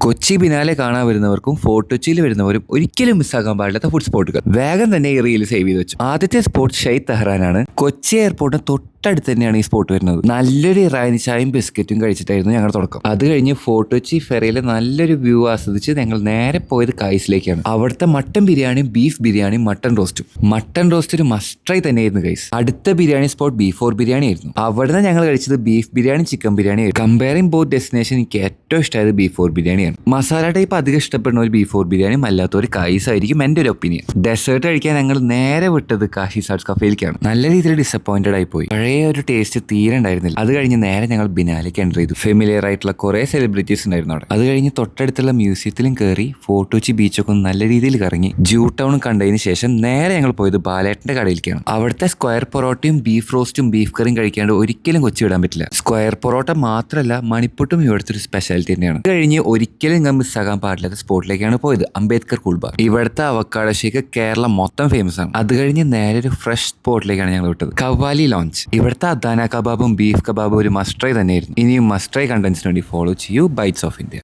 Kochi biennale കാണാൻ വരുന്നവർക്കും fort കൊച്ചിയിൽ വരുന്നവരും ഒരിക്കലും മിസ്സാക്കാൻ പാടില്ലാത്ത ഫുഡ് സ്പോട്ടുകൾ വേഗം തന്നെ ഈ റീൽ സേവ് ചെയ്ത് വെച്ചു. ആദ്യത്തെ സ്പോട്ട് ഷെയ്ഖ് തെഹ്റാനാണ്. കൊച്ചി എയർപോർട്ടിന് തൊട്ടടുത്ത് തന്നെയാണ് ഈ സ്പോട്ട് വരുന്നത്. നല്ലൊരു ഇറാനി ചായയും ബിസ്ക്കറ്റും കഴിച്ചിട്ടായിരുന്നു ഞങ്ങളുടെ തുടക്കം. അത് കഴിഞ്ഞ് ഫോർട്ട് കൊച്ചി ഫെറിയിലെ നല്ലൊരു വ്യൂ ആസ്വദിച്ച് ഞങ്ങൾ നേരെ പോയത് കായ്സിലേക്കാണ്. അവിടുത്തെ മട്ടൻ ബിരിയാണിയും ബീഫ് ബിരിയാണിയും മട്ടൻ റോസ്റ്റ് ഒരു മസ്റ്റ്ട്രൈ തന്നെയായിരുന്നു ഗൈസ്. അടുത്ത ബിരിയാണി സ്പോട്ട് ബീഫ് ബിരിയാണി ആയിരുന്നു. അവിടുന്ന് ഞങ്ങൾ കഴിച്ചത് ബീഫ് ബിരിയാണി ചിക്കൻ ബിരിയാണി ആയിരുന്നു. കമ്പയറിംഗ് ബോത്ത് ഡെസ്റ്റിനേഷൻ എനിക്ക് ഏറ്റവും ഇഷ്ടമായത് ബീഫ് ബിരിയാണിയാണ്. മസാല ടൈപ്പ് അധികം ഇഷ്ടപ്പെടുന്ന ഒരു ബീഫ് ബിരിയാണിയും അല്ലാത്തൊരു കായ്സ് ആയിരിക്കും എൻ്റെ ഒരു ഒപ്പീനിയൻ. ഡെസേർട്ട് കഴിക്കാൻ ഞങ്ങൾ നേരെ വിട്ടത് കാശി സാഡ്സ് കഫേയിലേക്കാണ്. നല്ല രീതിയിൽ ഡിസപ്പോയിന്റഡ് ആയി പോയി. പഴയ ഒരു ടേസ്റ്റ് തീരെ ഉണ്ടായിരുന്നില്ല. അത് കഴിഞ്ഞ് നേരെ ഞങ്ങൾ ബിനാലേക്ക് എൻ്റർ ചെയ്തു. ഫെമിലിയർ ആയിട്ടുള്ള കുറേ സെലിബ്രിറ്റീസ് ഉണ്ടായിരുന്നു അവിടെ. അത് കഴിഞ്ഞ് തൊട്ടടുത്തുള്ള മ്യൂസിയത്തിലും കയറി ഫോർട്ട് കൊച്ചി ബീച്ചൊക്കെ ഒന്ന് നല്ല രീതിയിൽ കറങ്ങി ജൂ ടൗണും കണ്ടതിന് ശേഷം നേരെ ഞങ്ങൾ പോയത് ബാലേട്ടന്റെ കടയിലേക്കാണ്. അവിടുത്തെ സ്ക്വയർ പൊറോട്ടയും ബീഫ് റോസ്റ്റും ബീഫ് കറിയും കഴിക്കാണ്ട് ഒരിക്കലും കൊച്ചി വിടാൻ പറ്റില്ല. സ്ക്വയർ പൊറോട്ട മാത്രമല്ല മണിപ്പുട്ടും ഇവിടുത്തെ ഒരു സ്പെഷ്യാലിറ്റി തന്നെയാണ്. അത് കഴിഞ്ഞ് ഒരിക്കലും മിസ്സാകാൻ പാടില്ലാത്ത സ്പോട്ടിലേക്കാണ് പോയത്, അംബേദ്കർ കൂൾ ബാർ. ഇവിടുത്തെ അവക്കാഡോ ഷേക്ക് കേരളം മൊത്തം ഫേമസ് ആണ്. അത് കഴിഞ്ഞ് നേരെ ഒരു ഫ്രഷ് സ്പോട്ടിലേക്കാണ് ഞങ്ങൾ വിട്ടത്, കവാലി ലോഞ്ച്. ഇവിടുത്തെ അദാന കബാബും ബീഫ് കബാബും ഒരു മസ്റ്റ് ട്രൈ തന്നെയായിരുന്നു. ഇനിയും മസ്റ്റ് ട്രൈ കണ്ടന്റ്സിന് വേണ്ടി ഫോളോ ചെയ്യൂ ബൈറ്റ്സ് ഓഫ് ഇന്ത്യ.